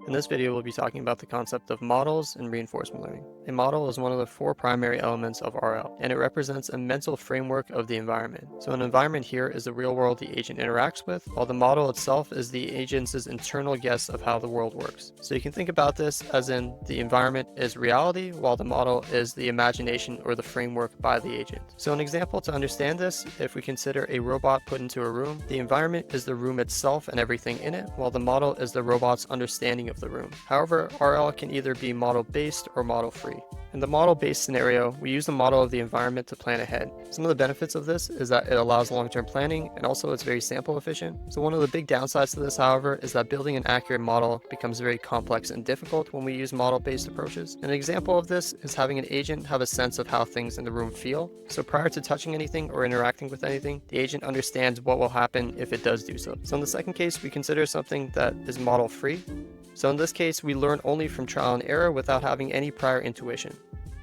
In this video, we'll be talking about the concept of models and reinforcement learning. A model is one of the four primary elements of RL, and it represents a mental framework of the environment. So an environment here is the real world the agent interacts with, while the model itself is the agent's internal guess of how the world works. So you can think about this as in the environment is reality, while the model is the imagination or the framework by the agent. So an example to understand this, if we consider a robot put into a room, the environment is the room itself and everything in it, while the model is the robot's understanding of the room. However, RL can either be model-based or model-free. In the model-based scenario, we use the model of the environment to plan ahead. Some of the benefits of this is that it allows long-term planning, and also it's very sample efficient. So one of the big downsides to this, however, is that building an accurate model becomes very complex and difficult when we use model-based approaches. An example of this is having an agent have a sense of how things in the room feel. So prior to touching anything or interacting with anything, the agent understands what will happen if it does do so. So in the second case, we consider something that is model-free. So in this case, we learn only from trial and error without having any prior intuition.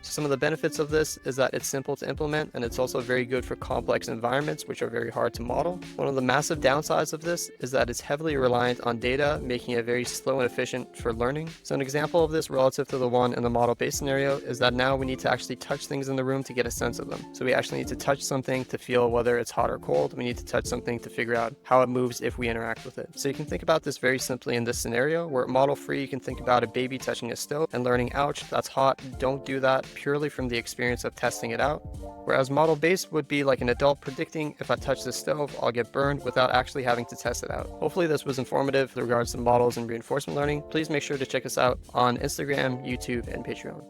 Some of the benefits of this is that it's simple to implement, and it's also very good for complex environments which are very hard to model. One of the massive downsides of this is that it's heavily reliant on data, making it very slow and efficient for learning. So an example of this relative to the one in the model-based scenario is that now we need to actually touch things in the room to get a sense of them. So we actually need to touch something to feel whether it's hot or cold. We need to touch something to figure out how it moves if we interact with it. So you can think about this very simply in this scenario, where model-free, you can think about a baby touching a stove and learning, ouch, that's hot, don't do that, purely from the experience of testing it out. Whereas model-based would be like an adult predicting, if I touch this stove, I'll get burned, without actually having to test it out. Hopefully this was informative with regards to models and reinforcement learning. Please make sure to check us out on Instagram, YouTube, and Patreon.